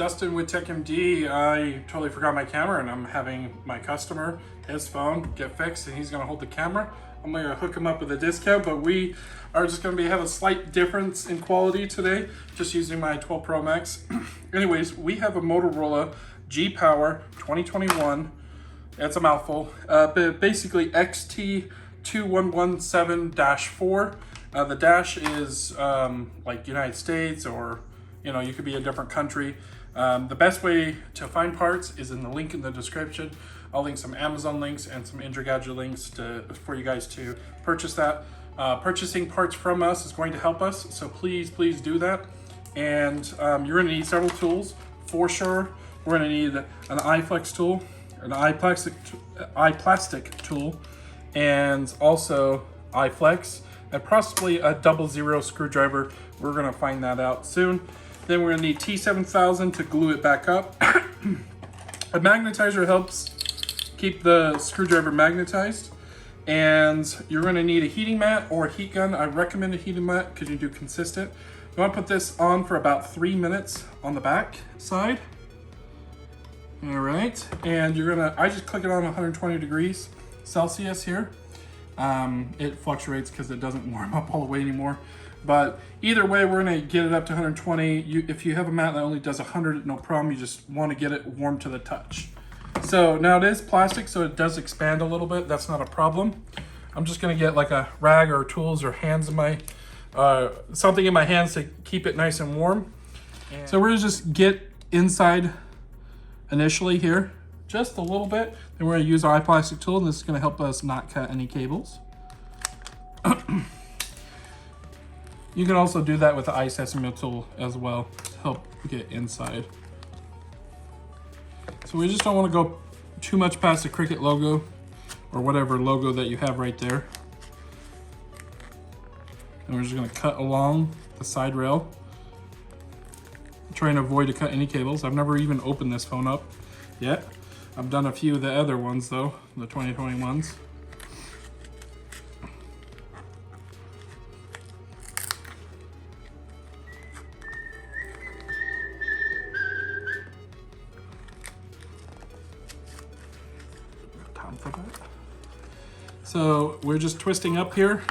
Justin with TechMD. I totally forgot my camera and I'm having my customer, his phone, get fixed and he's gonna hold the camera. I'm gonna hook him up with a discount, but we are just gonna have a slight difference in quality today, just using my 12 Pro Max. Anyways, we have a Motorola G-Power 2021. It's a mouthful, but basically XT2117-4. The dash is like United States, or you could be a different country. The best way to find parts is in the link in the description. I'll link some Amazon links and some Gadget links for you guys to purchase that. Purchasing parts from us is going to help us, so please do that. And you're going to need several tools for sure. We're going to need an iFlex tool, an iPlastix tool, and also iFlex, and possibly a 00 screwdriver. We're going to find that out soon. Then we're going to need T7000 to glue it back up. A magnetizer helps keep the screwdriver magnetized. And you're going to need a heating mat or a heat gun. I recommend a heating mat because you do consistent. You want to put this on for about 3 minutes on the back side. All right, and you're gonna, I just click it on 120 degrees Celsius here. It fluctuates because it doesn't warm up all the way anymore. But either way, we're gonna get it up to 120. If you have a mat that only does 100, no problem. You just want to get it warm to the touch. So now it is plastic, so it does expand a little bit. That's not a problem. I'm just gonna get like a rag or tools or hands in my, something in my hands to keep it nice and warm. So we're gonna just get inside initially here, just a little bit. Then we're gonna use our iPlastix tool, and this is gonna help us not cut any cables. You can also do that with the iseasmo tool as well to help get inside. So we just don't want to go too much past the Cricut logo or whatever logo that you have right there. And we're just going to cut along the side rail, trying to avoid to cut any cables. I've never even opened this phone up yet. I've done a few of the other ones though, the 2021s. So we're just twisting up here,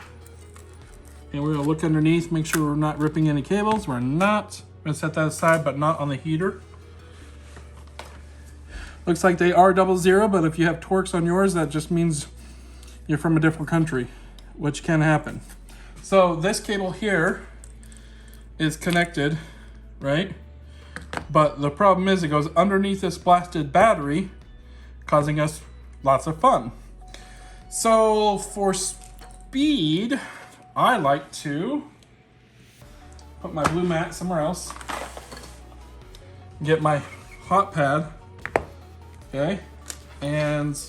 and we're gonna look underneath, make sure we're not ripping any cables. We're not. I'm gonna set that aside, but not on the heater. Looks like they are 00, but if you have Torx on yours, that just means you're from a different country, which can happen. So this cable here is connected, right? But the problem is it goes underneath this blasted battery, causing us lots of fun. So for speed, I like to put my blue mat somewhere else, get my hot pad, okay? And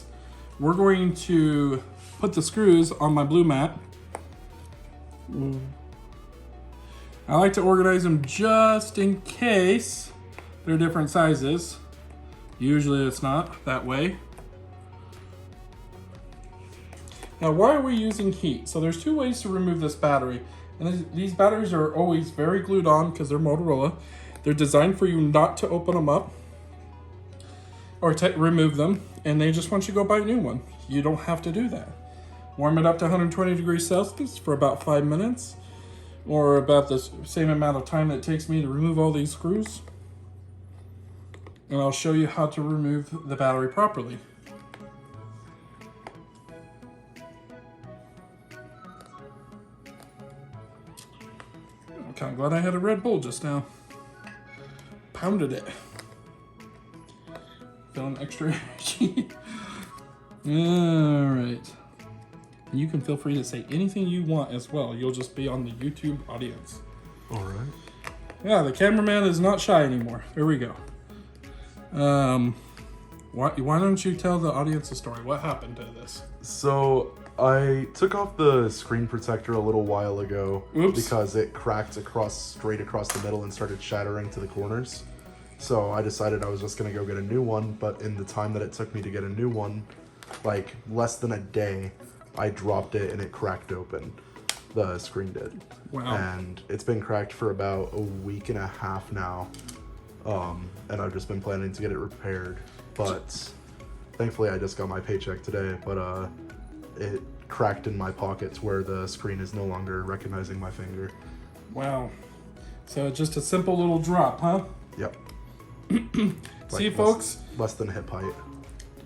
we're going to put the screws on my blue mat. I like to organize them just in case they're different sizes. Usually it's not that way. Now, why are we using heat? So there's two ways to remove this battery. And these batteries are always very glued on because they're Motorola. They're designed for you not to open them up or to remove them. And they just want you to go buy a new one. You don't have to do that. Warm it up to 120 degrees Celsius for about 5 minutes, or about the same amount of time that it takes me to remove all these screws. And I'll show you how to remove the battery properly. I'm kind of glad I had a Red Bull just now. Pounded it. Feeling extra energy. All right. And you can feel free to say anything you want as well. You'll just be on the YouTube audience. All right. Yeah, the cameraman is not shy anymore. There we go. Why don't you tell the audience a story? What happened to this? So I took off the screen protector a little while ago. Oops. Because it cracked straight across the middle and started shattering to the corners. So I decided I was just gonna go get a new one, but in the time that it took me to get a new one, like less than a day, I dropped it and it cracked open. The screen did. Wow. And it's been cracked for about a week and a half now. and I've just been planning to get it repaired. But thankfully I just got my paycheck today, but it cracked in my pocket to where the screen is no longer recognizing my finger. Wow. So just a simple little drop, huh? Yep. See, folks? Less than hip height.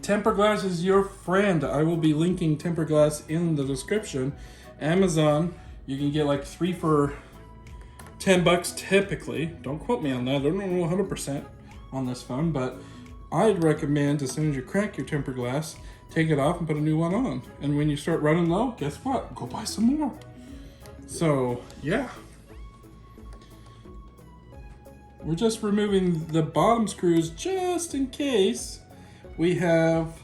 Tempered glass is your friend. I will be linking tempered glass in the description. Amazon, you can get like 3 for $10 typically. Don't quote me on that. I don't know 100% on this phone, but I'd recommend as soon as you crack your tempered glass, take it off and put a new one on. And when you start running low, guess what? Go buy some more. So, yeah. We're just removing the bottom screws just in case we have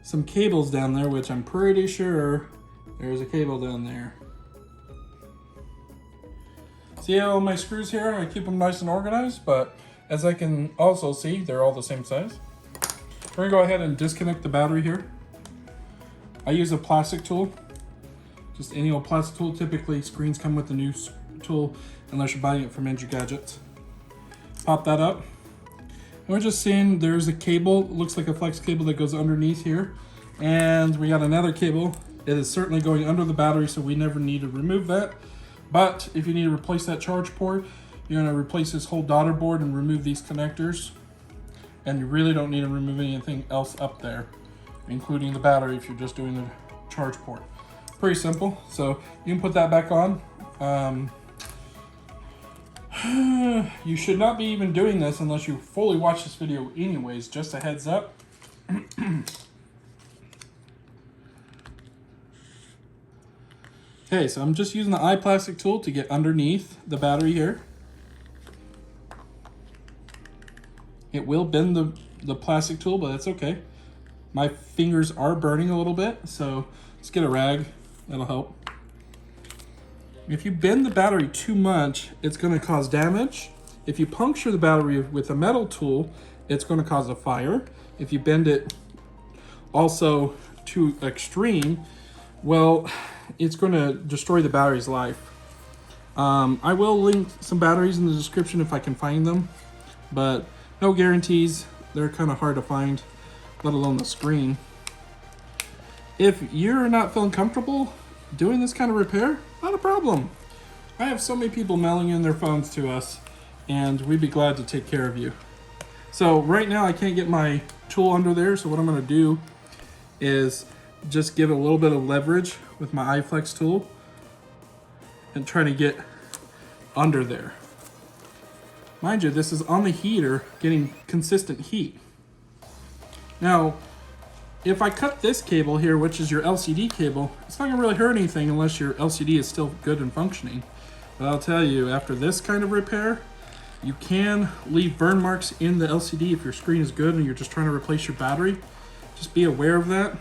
some cables down there, which I'm pretty sure there's a cable down there. See all my screws here? I keep them nice and organized, but as I can also see, they're all the same size. We're gonna go ahead and disconnect the battery here. I use a plastic tool, just any old plastic tool. Typically screens come with a new tool unless you're buying it from Engie Gadgets. Pop that up. And we're just seeing there's a cable, it looks like a flex cable that goes underneath here. And we got another cable. It is certainly going under the battery, so we never need to remove that. But if you need to replace that charge port, you're gonna replace this whole daughter board and remove these connectors. And you really don't need to remove anything else up there, including the battery if you're just doing the charge port. Pretty simple, so you can put that back on. You should not be even doing this unless you fully watch this video anyways, just a heads up. Okay, so I'm just using the iPlastix tool to get underneath the battery here. It will bend the plastic tool, but that's okay. My fingers are burning a little bit, so let's get a rag, that'll help. If you bend the battery too much, it's gonna cause damage. If you puncture the battery with a metal tool, it's gonna cause a fire. If you bend it also too extreme, well, it's gonna destroy the battery's life. I will link some batteries in the description if I can find them, but no guarantees. They're kind of hard to find, let alone the screen. If you're not feeling comfortable doing this kind of repair, not a problem. I have so many people mailing in their phones to us, and we'd be glad to take care of you. So right now I can't get my tool under there, so what I'm gonna do is just give it a little bit of leverage with my iFlex tool and try to get under there. Mind you, this is on the heater getting consistent heat. Now, if I cut this cable here, which is your LCD cable, it's not gonna really hurt anything unless your LCD is still good and functioning. But I'll tell you, after this kind of repair, you can leave burn marks in the LCD if your screen is good and you're just trying to replace your battery. Just be aware of that.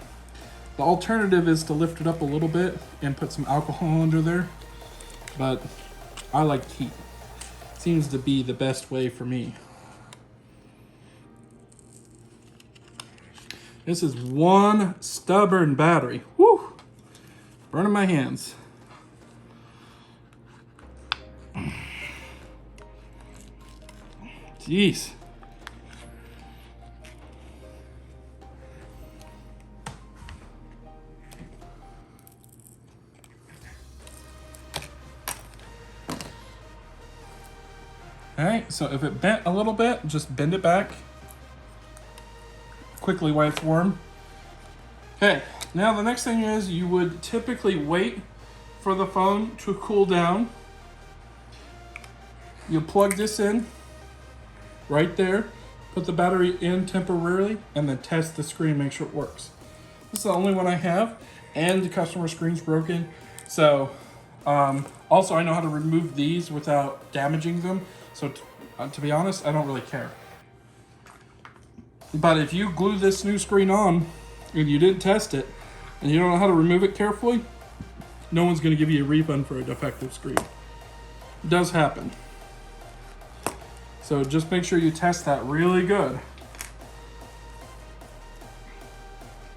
The alternative is to lift it up a little bit and put some alcohol under there, but I like heat. Seems to be the best way for me. This is one stubborn battery. Woo! Burning my hands. Jeez. All right, so if it bent a little bit, just bend it back quickly while it's warm. Okay, now the next thing is you would typically wait for the phone to cool down. You plug this in right there, put the battery in temporarily, and then test the screen, make sure it works. This is the only one I have, and the customer screen's broken. So, also I know how to remove these without damaging them. So to be honest, I don't really care. But if you glue this new screen on and you didn't test it and you don't know how to remove it carefully, no one's going to give you a refund for a defective screen. It does happen. So just make sure you test that really good.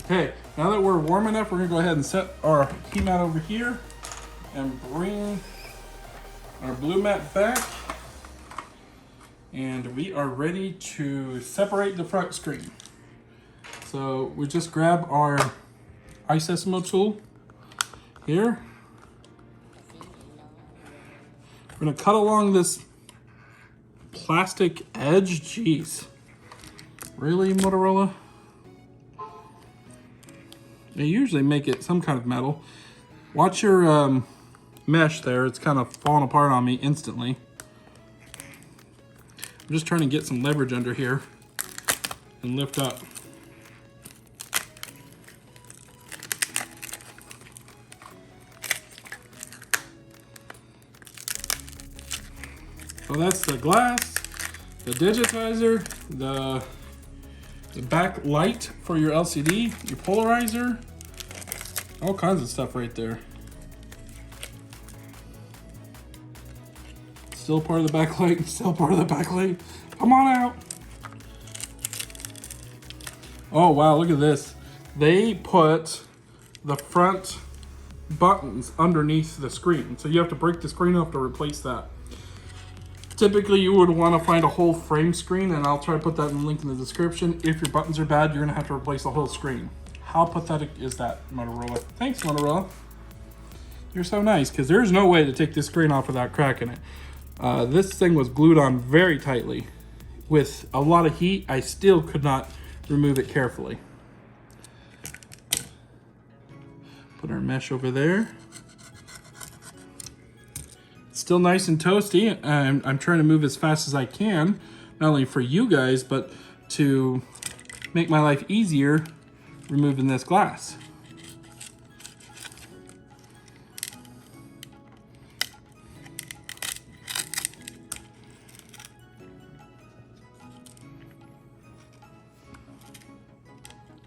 Okay, now that we're warm enough, we're going to go ahead and set our heat mat over here and bring our blue mat back. And we are ready to separate the front screen. So we just grab our iseasmo tool here. We're gonna cut along this plastic edge. Jeez. Really, Motorola? They usually make it some kind of metal. Watch your mesh there. It's kind of falling apart on me instantly. I'm just trying to get some leverage under here and lift up. So that's the glass, the digitizer, the back light for your LCD, your polarizer, all kinds of stuff right there. Still part of the backlight, still part of the backlight. Come on out. Oh wow, look at this. They put the front buttons underneath the screen. So you have to break the screen off to replace that. Typically you would want to find a whole frame screen, and I'll try to put that in the link in the description. If your buttons are bad, you're gonna have to replace the whole screen. How pathetic is that, Motorola? Thanks, Motorola. You're so nice, because there's no way to take this screen off without cracking it. This thing was glued on very tightly. With a lot of heat, I still could not remove it carefully. Put our mesh over there. It's still nice and toasty. I'm trying to move as fast as I can, not only for you guys, but to make my life easier removing this glass.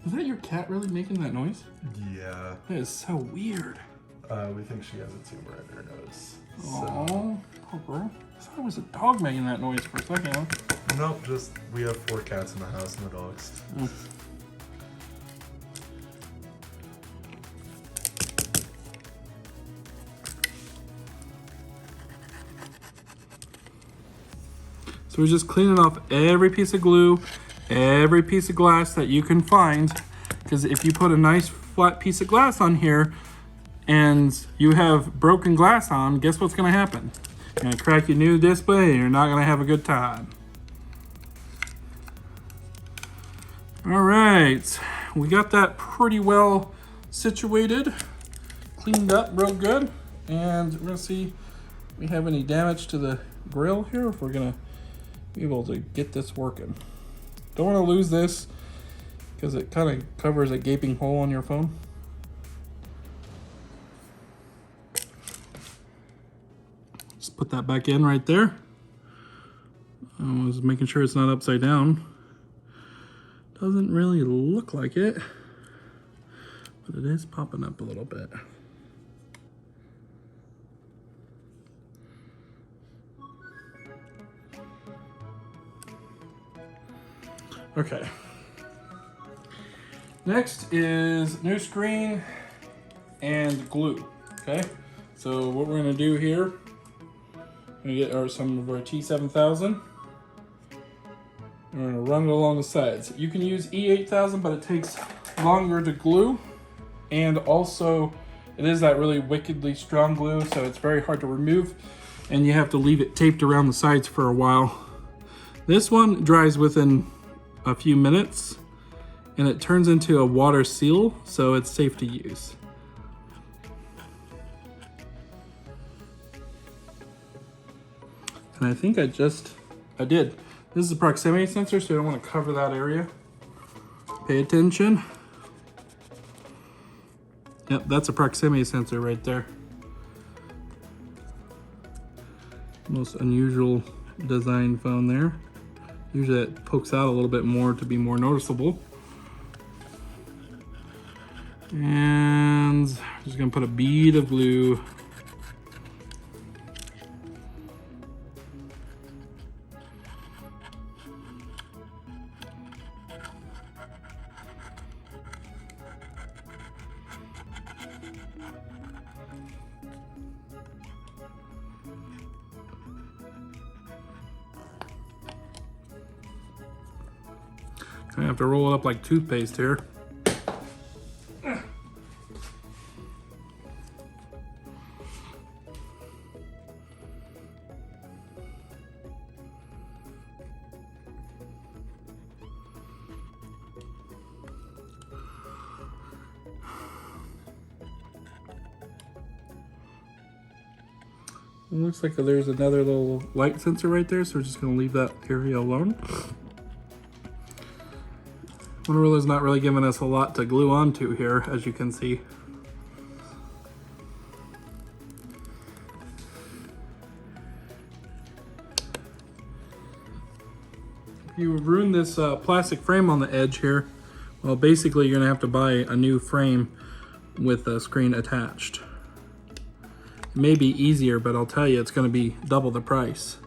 Is that your cat really making that noise? Yeah. That is so weird. We think she has a tumor in her nose. Oh, poor girl. I thought it was a dog making that noise for a second. Nope, just we have 4 cats in the house, no dogs. Oh. So we're just cleaning off every piece of glue, every piece of glass that you can find, because if you put a nice flat piece of glass on here and you have broken glass on, guess what's going to happen? You're going to crack your new display and you're not going to have a good time. All right, we got that pretty well situated, cleaned up real good, and we're going to see if we have any damage to the grill here, if we're going to be able to get this working. Don't want to lose this because it kind of covers a gaping hole on your phone. Just put that back in right there. I was making sure it's not upside down. Doesn't really look like it, but it is popping up a little bit. Okay. Next is new screen and glue. Okay. So what we're gonna do here, we're gonna get some of our T7000. We're gonna run it along the sides. You can use E8000, but it takes longer to glue, and also it is that really wickedly strong glue, so it's very hard to remove, and you have to leave it taped around the sides for a while. This one dries within a few minutes, and it turns into a water seal, so it's safe to use. And I think I did. This is a proximity sensor, so you don't want to cover that area. Pay attention. Yep, that's a proximity sensor right there. Most unusual design phone there. Usually it pokes out a little bit more to be more noticeable. And I'm just gonna put a bead of glue. I have to roll it up like toothpaste here. It looks like there's another little light sensor right there, so we're just going to leave that area alone. Motorola's not really giving us a lot to glue onto here, as you can see. If you ruin this plastic frame on the edge here, well, basically you're going to have to buy a new frame with the screen attached. It may be easier, but I'll tell you, it's going to be double the price.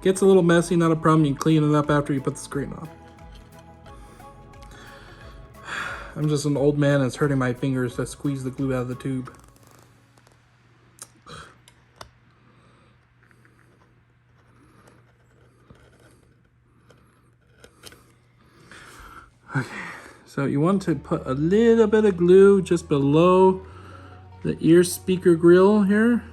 Gets a little messy, not a problem. You can clean it up after you put the screen on. I'm just an old man and it's hurting my fingers to squeeze the glue out of the tube. Okay, so you want to put a little bit of glue just below the ear speaker grill here.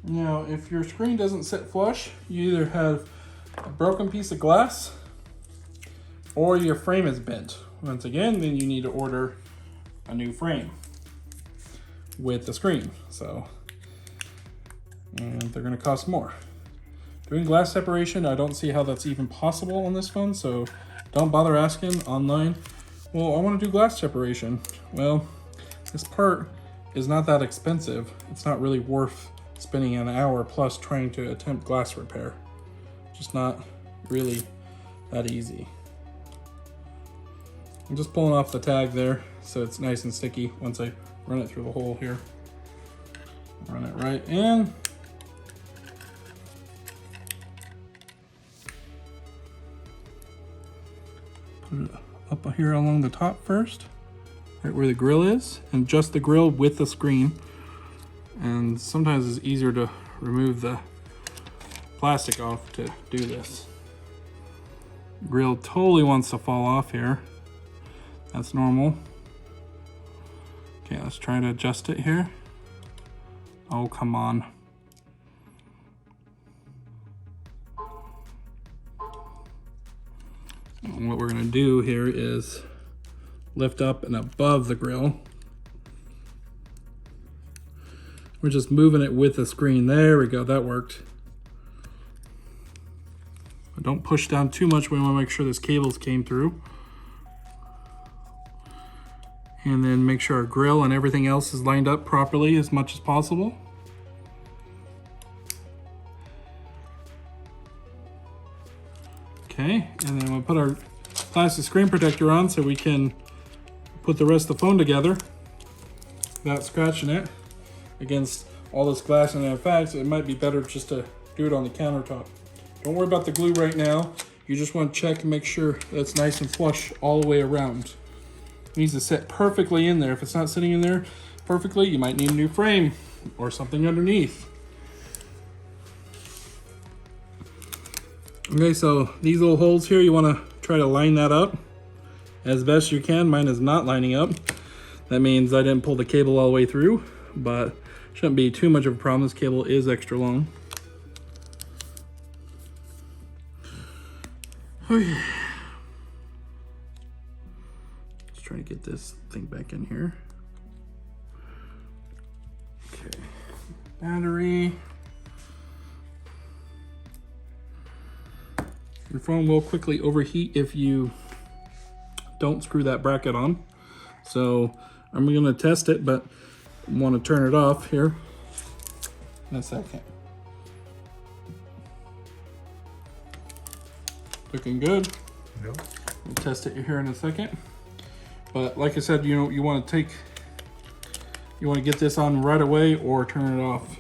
Now, if your screen doesn't sit flush, you either have a broken piece of glass or your frame is bent. Once again, then you need to order a new frame with the screen. And they're gonna cost more. Doing glass separation, I don't see how that's even possible on this phone, so don't bother asking online. Well, I wanna do glass separation. Well, this part is not that expensive. It's not really worth spending an hour plus trying to attempt glass repair. Just not really that easy. I'm just pulling off the tag there so it's nice and sticky once I run it through the hole here. Run it right in. Put it up here along the top first, right where the grill is, and just the grill with the screen. And sometimes it's easier to remove the plastic off to do this. Grill totally wants to fall off here. That's normal. Okay, let's try to adjust it here. Oh, come on. And what we're gonna do here is lift up and above the grill. We're just moving it with the screen. There we go, that worked. But don't push down too much. We want to make sure this cables came through. And then make sure our grill and everything else is lined up properly as much as possible. Okay, and then we'll put our plastic screen protector on so we can put the rest of the phone together without scratching it against all this glass. And in fact, it might be better just to do it on the countertop. Don't worry about the glue right now. You just want to check and make sure that's nice and flush all the way around. It needs to sit perfectly in there. If it's not sitting in there perfectly, you might need a new frame or something underneath. Okay, so these little holes here, you want to try to line that up as best you can. Mine is not lining up. That means I didn't pull the cable all the way through, but shouldn't be too much of a problem. This cable is extra long. Okay. Let's try to get this thing back in here. Okay. Battery. Your phone will quickly overheat if you don't screw that bracket on. So I'm gonna test it, but I want to turn it off here in a second. Looking good. Yep. We'll test it here in a second. But like I said, you want to get this on right away or turn it off.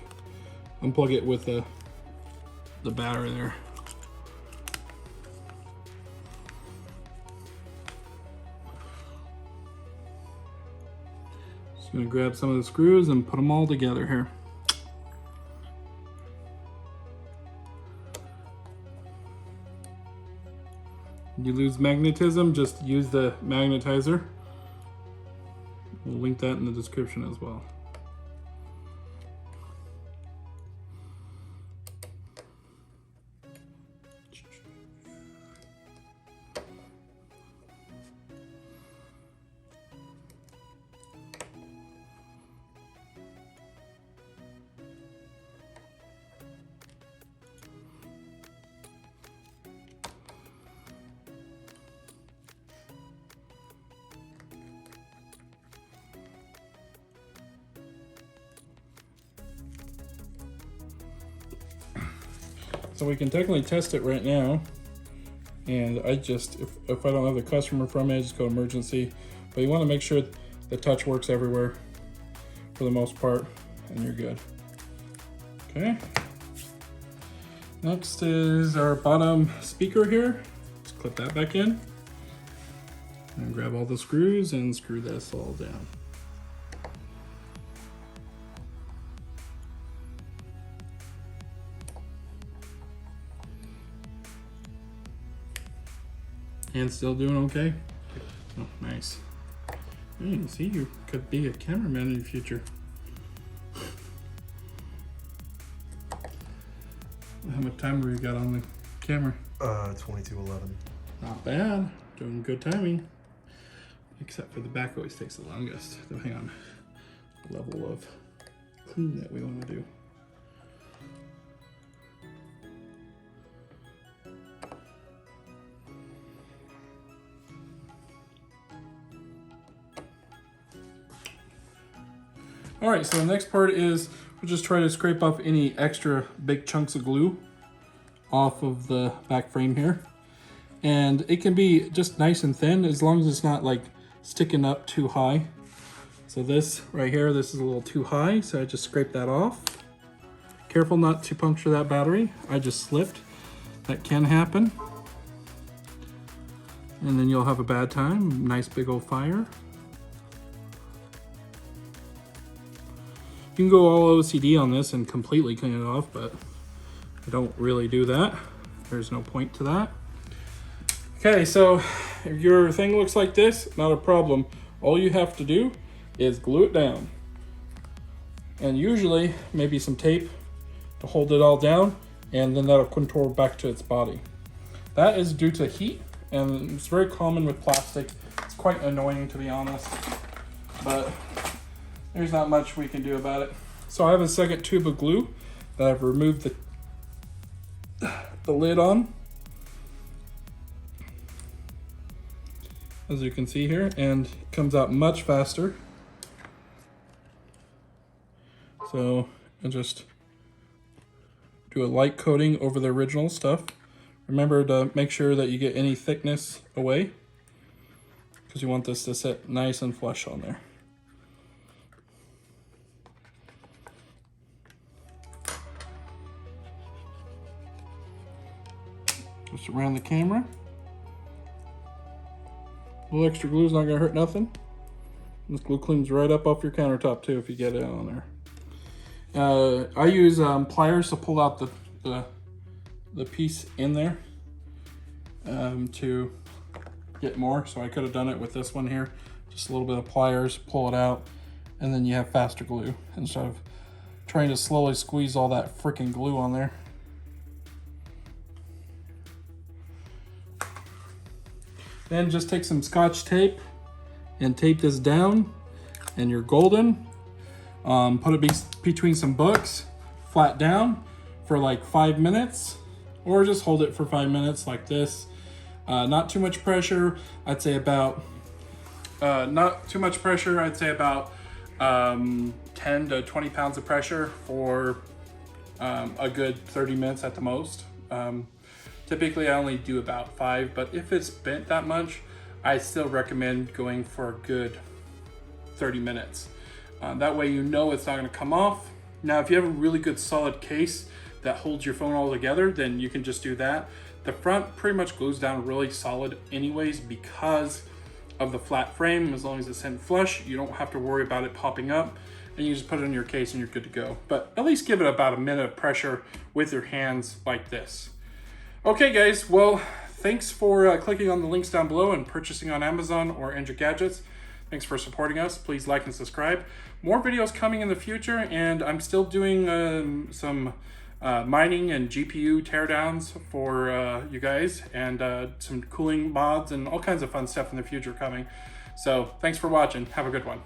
Unplug it with the battery there. Just gonna grab some of the screws and put them all together here. You lose magnetism, just use the magnetizer. We'll link that in the description as well. So we can technically test it right now. And I just, if I don't have the customer from me, I just go emergency. But you want to make sure the touch works everywhere for the most part, and you're good. Okay. Next is our bottom speaker here. Let's clip that back in. And grab all the screws and screw this all down. And still doing okay? Oh, nice. You can see you could be a cameraman in the future. How much timer we got on the camera? 22:11. Not bad. Doing good timing. Except for the back always takes the longest, depending on the level of clean that we want to do. All right, so the next part is we'll just try to scrape off any extra big chunks of glue off of the back frame here. And it can be just nice and thin as long as it's not like sticking up too high. So this right here, this is a little too high, so I just scrape that off. Careful not to puncture that battery. I just slipped. That can happen. And then you'll have a bad time. Nice big old fire. You can go all OCD on this and completely clean it off, but I don't really do that. There's no point to that. Okay, so if your thing looks like this, not a problem. All you have to do is glue it down. And usually maybe some tape to hold it all down, and then that'll contour back to its body. That is due to heat, and it's very common with plastic. It's quite annoying, to be honest, but there's not much we can do about it. So I have a second tube of glue that I've removed the lid on, as you can see here, and it comes out much faster. So I just do a light coating over the original stuff. Remember to make sure that you get any thickness away, because you want this to sit nice and flush on there. Just around the camera. A little extra glue is not gonna hurt nothing. This glue cleans right up off your countertop too if you get it on there. I use pliers to pull out the piece in there to get more. So I could have done it with this one here. Just a little bit of pliers, pull it out, and then you have faster glue instead of trying to slowly squeeze all that freaking glue on there. Then just take some Scotch tape and tape this down, and you're golden. Put it between some books, flat down for like 5 minutes, or just hold it for 5 minutes like this. Not too much pressure. I'd say about, not too much pressure. I'd say about 10 to 20 pounds of pressure for a good 30 minutes at the most. Typically I only do about 5, but if it's bent that much, I still recommend going for a good 30 minutes. That way you know it's not gonna come off. Now, if you have a really good solid case that holds your phone all together, then you can just do that. The front pretty much glues down really solid anyways, because of the flat frame. As long as it's in flush, you don't have to worry about it popping up, and you just put it in your case and you're good to go. But at least give it about a minute of pressure with your hands like this. Okay guys, well, thanks for clicking on the links down below and purchasing on Amazon or Android Gadgets. Thanks for supporting us. Please like and subscribe. More videos coming in the future, and I'm still doing some mining and GPU teardowns for you guys, and some cooling mods and all kinds of fun stuff in the future coming. So thanks for watching. Have a good one.